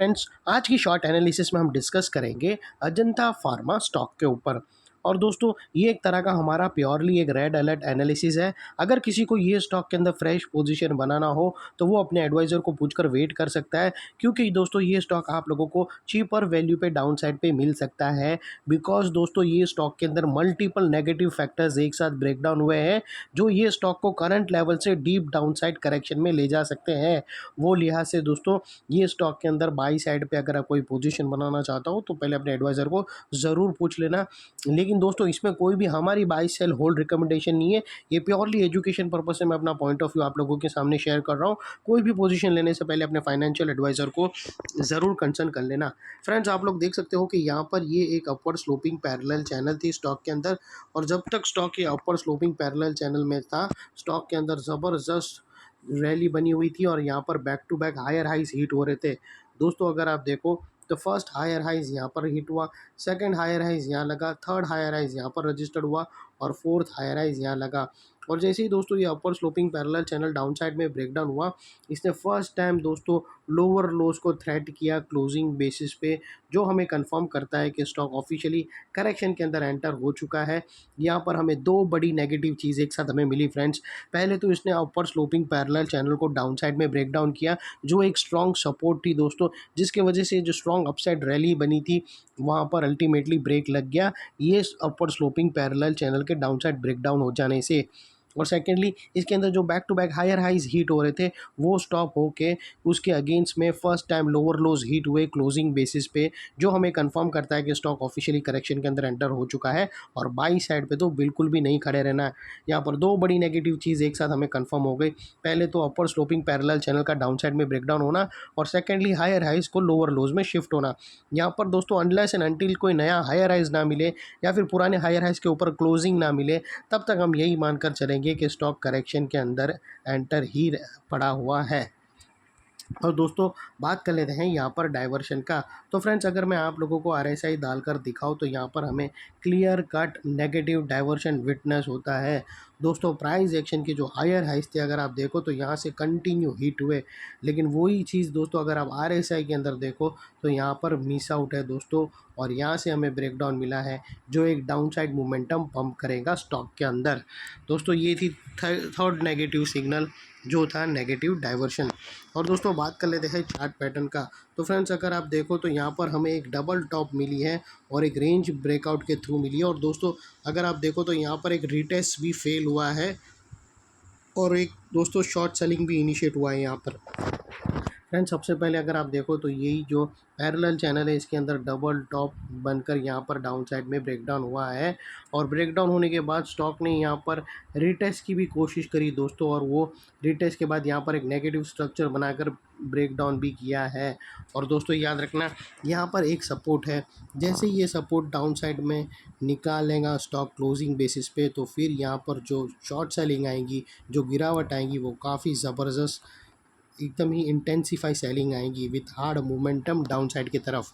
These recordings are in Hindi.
फ्रेंड्स, आज की शॉर्ट एनालिसिस में हम डिस्कस करेंगे अजंता फार्मा स्टॉक के ऊपर। और दोस्तों, ये एक तरह का हमारा प्योरली एक रेड अलर्ट एनालिसिस है। अगर किसी को ये स्टॉक के अंदर फ्रेश पोजीशन बनाना हो तो वो अपने एडवाइज़र को पूछकर वेट कर सकता है, क्योंकि दोस्तों ये स्टॉक आप लोगों को चीपर वैल्यू पे डाउन साइड पे मिल सकता है। बिकॉज़ दोस्तों ये स्टॉक के अंदर मल्टीपल नेगेटिव फैक्टर्स एक साथ ब्रेक डाउन हुए हैं, जो ये स्टॉक को करंट लेवल से डीप डाउन साइड करेक्शन में ले जा सकते हैं। वो लिहाज से दोस्तों, ये स्टॉक के अंदर बाई साइड पे अगर आप कोई पोजीशन बनाना चाहता हो तो पहले अपने एडवाइज़र को ज़रूर पूछ लेना। लेकिन दोस्तों, इसमें कोई भी हमारी बाई सेल होल्ड रिकमेंडेशन नहीं है। ये प्योरली एजुकेशन पर्पस से मैं अपना पॉइंट ऑफ व्यू आप लोगों के सामने शेयर कर रहा हूँ। कोई भी पोजीशन लेने से पहले अपने फाइनेंशियल एडवाइज़र को ज़रूर कंसल्ट कर लेना। फ्रेंड्स, आप लोग देख सकते हो कि यहाँ पर ये एक अपवर्ड स्लोपिंग पैरेलल चैनल थी स्टॉक के अंदर, और जब तक स्टॉक ये अपवर्ड स्लोपिंग पैरेलल चैनल में था, स्टॉक के अंदर ज़बरदस्त रैली बनी हुई थी और यहाँ पर back to back higher highs hit हो रहे थे। दोस्तों, अगर आप देखो तो फर्स्ट हायर हाइज यहाँ पर हिट हुआ, सेकंड हायर हाइज यहाँ लगा, थर्ड हायर हाइज यहाँ पर रजिस्टर्ड हुआ और फोर्थ हायर हाइज यहाँ लगा। और जैसे ही दोस्तों ये upper sloping parallel channel down side में ब्रेकडाउन हुआ, इसने फर्स्ट टाइम दोस्तों लोअर लोज को थ्रेट किया क्लोजिंग बेसिस पे, जो हमें कंफर्म करता है कि स्टॉक ऑफिशियली करेक्शन के अंदर एंटर हो चुका है। यहाँ पर हमें दो बड़ी नेगेटिव चीज़ एक साथ हमें मिली फ्रेंड्स। पहले तो इसने अपर स्लोपिंग पैरेलल चैनल को डाउन साइड में ब्रेक डाउन किया, जो एक स्ट्रॉन्ग सपोर्ट थी दोस्तों, जिसके वजह से जो स्ट्रॉन्ग अपसाइड रैली बनी थी वहाँ पर अल्टीमेटली ब्रेक लग गया ये अपर स्लोपिंग पैरेलल चैनल के डाउन साइड ब्रेक डाउन हो जाने से। और सेकेंडली, इसके अंदर जो back to back higher highs hit हो रहे थे वो स्टॉप होके उसके अगेंस्ट में first time lower lows hit हुए क्लोजिंग बेसिस पे, जो हमें कंफर्म करता है कि स्टॉक ऑफिशियली करेक्शन के अंदर एंटर हो चुका है। और बाई साइड पे तो बिल्कुल भी नहीं खड़े रहना है। यहाँ पर दो बड़ी नेगेटिव चीज़ एक साथ हमें कंफर्म हो गई। पहले तो अपर स्लोपिंग पैरेलल चैनल का डाउन साइड में ब्रेकडाउन होना, और सेकेंडली हायर हाइज को लोअर लोज में शिफ्ट होना। यहाँ पर दोस्तों अनलेस एंड अनटिल कोई नया हायर हाइज ना मिले या फिर पुराने हायर हाइज के ऊपर क्लोजिंग ना मिले, तब तक हम यही मानकर चलेंगे कि स्टॉक करेक्शन के अंदर एंटर ही पड़ा हुआ है। और दोस्तों, बात कर लेते हैं यहाँ पर डाइवर्शन का। तो फ्रेंड्स, अगर मैं आप लोगों को आरएसआई डालकर दिखाऊँ तो यहाँ पर हमें clear cut negative diversion witness होता है। दोस्तों, प्राइस एक्शन के जो हायर हाइस थे अगर आप देखो तो यहाँ से कंटिन्यू हिट हुए, लेकिन वही चीज़ दोस्तों अगर आप आरएसआई के अंदर देखो तो यहाँ पर मिस आउट है दोस्तों, और यहाँ से हमें ब्रेकडाउन मिला है, जो एक डाउन साइड मोमेंटम पंप करेगा स्टॉक के अंदर। दोस्तों, ये थी थर्ड नेगेटिव सिग्नल, जो था नेगेटिव डाइवर्शन। और दोस्तों, बात कर लेते हैं चार्ट पैटर्न का। तो फ्रेंड्स, अगर आप देखो तो यहाँ पर हमें एक डबल टॉप मिली है और एक रेंज ब्रेकआउट के थ्रू मिली है। और दोस्तों, अगर आप देखो तो यहाँ पर एक रिटेस्ट भी फेल हुआ है और एक दोस्तों शॉर्ट सेलिंग भी इनिशिएट हुआ है यहाँ पर। फ्रेंड्स, सबसे पहले अगर आप देखो तो यही जो पैरेलल चैनल है इसके अंदर डबल टॉप बनकर यहाँ पर डाउन साइड में ब्रेकडाउन हुआ है, और ब्रेकडाउन होने के बाद स्टॉक ने यहाँ पर रिटेस्ट की भी कोशिश करी दोस्तों, और वो रिटेस्ट के बाद यहाँ पर एक नेगेटिव स्ट्रक्चर बनाकर ब्रेकडाउन भी किया है। और दोस्तों याद रखना, यहाँ पर एक सपोर्ट है, जैसे ये सपोर्ट डाउन साइड में निकालेगा स्टॉक क्लोजिंग बेसिस पे, तो फिर यहाँ पर जो शॉर्ट सेलिंग आएगी, जो गिरावट आएगी, वो काफ़ी ज़बरदस्त एकदम ही इंटेंसिफाई सेलिंग आएगी with hard momentum down side की तरफ।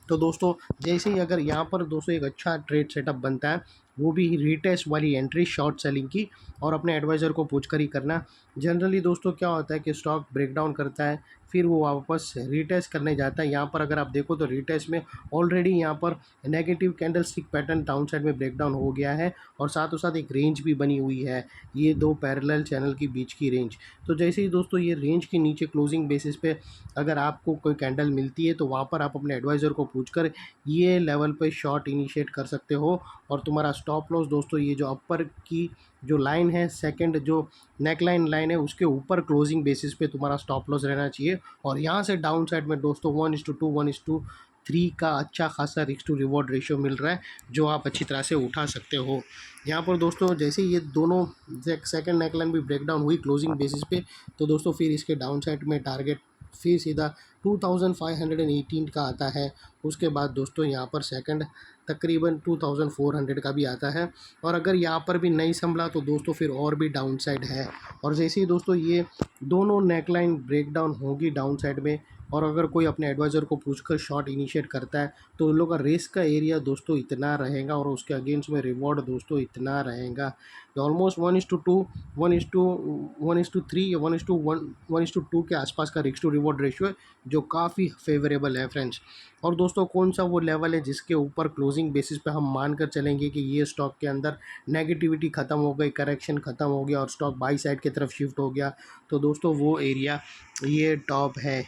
तो दोस्तों, जैसे ही अगर यहाँ पर दोस्तों एक अच्छा ट्रेड सेटअप बनता है, वो भी रिटेस्ट वाली एंट्री शॉर्ट सेलिंग की, और अपने एडवाइज़र को पूछ कर ही करना। जनरली दोस्तों क्या होता है कि स्टॉक ब्रेकडाउन करता है, फिर वो वापस रिटेस्ट करने जाता है। यहाँ पर अगर आप देखो तो रिटेस्ट में ऑलरेडी यहाँ पर negative candle stick pattern down side में ब्रेकडाउन हो गया है, और साथ साथ एक रेंज भी बनी हुई है, ये दो पैरेलल चैनल की बीच की रेंज। तो जैसे ही दोस्तों ये रेंज के नीचे क्लोजिंग बेसिस पे अगर आपको कोई कैंडल मिलती है, तो वहाँ पर आप अपने एडवाइज़र को पूछकर ये लेवल पे शॉर्ट इनिशिएट कर सकते हो। और तुम्हारा स्टॉप लॉस दोस्तों ये जो अपर की जो लाइन है, सेकंड जो नेक लाइन है, उसके ऊपर क्लोजिंग बेसिस पे तुम्हारा स्टॉप लॉस रहना चाहिए। और यहाँ से डाउन साइड में दोस्तों 1:2 1:3 का अच्छा खासा रिस्क टू रिवॉर्ड रेशियो मिल रहा है, जो आप अच्छी तरह से उठा सकते हो। यहाँ पर दोस्तों जैसे ये दोनों सेकंड नेकलाइन भी ब्रेकडाउन हुई क्लोजिंग बेसिस पे, तो दोस्तों फिर इसके डाउन साइड में टारगेट फिर सीधा 2518 का आता है। उसके बाद दोस्तों यहाँ पर सेकंड तकरीबन 2400 का भी आता है, और अगर यहाँ पर भी नहीं संभला तो दोस्तों फिर और भी डाउन साइड है। और जैसे ही दोस्तों ये दोनों नेकलाइन ब्रेकडाउन होगी डाउन साइड में, और अगर कोई अपने एडवाइज़र को पूछकर शॉट इनिशिएट करता है तो उन लोग का रिस्क का एरिया दोस्तों इतना रहेगा और उसके अगेंस्ट में रिवॉर्ड दोस्तों इतना रहेगा, ऑलमोस्ट 1:2, 1:3 या 1:1, 1:2 के आसपास का रिस्क टू रिवॉर्ड रेशियो है, जो काफ़ी फेवरेबल है फ्रेंड्स। और दोस्तों कौन सा वो लेवल है जिसके ऊपर क्लोजिंग बेसिस पे हम मान कर चलेंगे कि ये स्टॉक के अंदर नेगेटिविटी ख़त्म हो गई, करेक्शन ख़त्म हो गया और स्टॉक बाई साइड की तरफ शिफ्ट हो गया, तो दोस्तों वो एरिया ये टॉप है।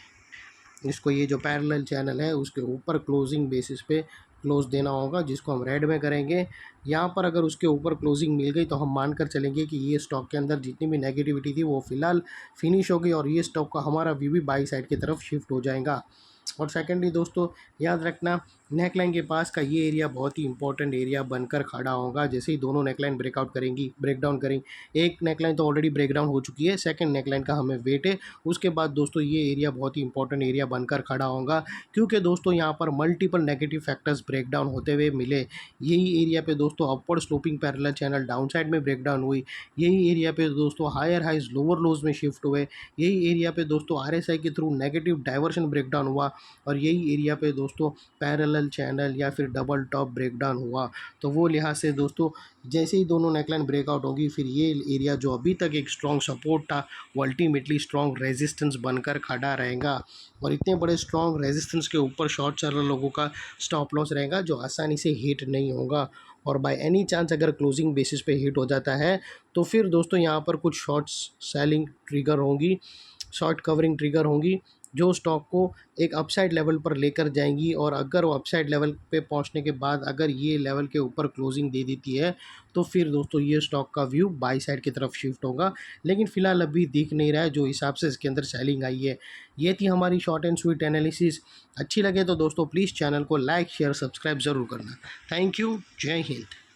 इसको ये जो पैरेलल चैनल है उसके ऊपर क्लोजिंग बेसिस पे क्लोज देना होगा, जिसको हम रेड में करेंगे। यहाँ पर अगर उसके ऊपर क्लोजिंग मिल गई तो हम मान कर चलेंगे कि ये स्टॉक के अंदर जितनी भी नेगेटिविटी थी वो फ़िलहाल फिनिश हो गई और ये स्टॉक का हमारा व्यू भी बाई साइड की तरफ शिफ्ट हो जाएगा। और सेकेंडली दोस्तों याद रखना, नेकलाइन के पास का ये एरिया बहुत ही इंपॉर्टेंट एरिया बनकर खड़ा होगा जैसे ही दोनों नेकलाइन ब्रेकआउट करेंगी, ब्रेकडाउन करेंगी। एक नेकलाइन तो ऑलरेडी ब्रेकडाउन हो चुकी है, सेकंड नेकलाइन का हमें वेट है। उसके बाद दोस्तों ये एरिया बहुत ही इंपॉर्टेंट एरिया बनकर खड़ा होगा, क्योंकि दोस्तों यहाँ पर मल्टीपल नेगेटिव फैक्टर्स ब्रेकडाउन होते हुए मिले। यही एरिया पे दोस्तों upward sloping parallel channel down side में ब्रेकडाउन हुई। यही एरिया पे दोस्तों हायर हाइज लोअर लोज में शिफ्ट हुए। यही एरिया पे दोस्तों RSI के थ्रू नेगेटिव डाइवर्शन ब्रेकडाउन हुआ और यही एरिया पे दोस्तों पैरेलल चैनल या फिर डबल टॉप ब्रेकडाउन हुआ। तो वो लिहाज से दोस्तों जैसे ही दोनों नेकलाइन ब्रेकआउट होगी फिर ये एरिया जो अभी तक एक स्ट्रॉन्ग सपोर्ट था वो अल्टीमेटली स्ट्रॉन्ग रेजिस्टेंस बनकर खड़ा रहेगा और इतने बड़े स्ट्रॉन्ग रेजिस्टेंस के ऊपर शॉर्ट सेलर लोगों का स्टॉप लॉस रहेगा जो आसानी से हिट नहीं होगा। और बाय एनी चांस अगर क्लोजिंग बेसिस पे हिट हो जाता है तो फिर दोस्तों यहाँ पर कुछ शॉर्ट सेलिंग ट्रिगर होंगी, शॉर्ट कवरिंग ट्रिगर होंगी, जो स्टॉक को एक अपसाइड लेवल पर लेकर जाएंगी। और अगर वो अपसाइड लेवल पे पहुंचने के बाद अगर ये लेवल के ऊपर क्लोजिंग दे देती है तो फिर दोस्तों ये स्टॉक का व्यू बाई साइड की तरफ शिफ्ट होगा, लेकिन फ़िलहाल अभी दिख नहीं रहा है जो हिसाब से इसके अंदर सेलिंग आई है। ये थी हमारी शॉर्ट एंड स्वीट एनालिसिस। अच्छी लगे तो दोस्तों प्लीज़ चैनल को लाइक शेयर सब्सक्राइब ज़रूर करना। थैंक यू, जय हिंद।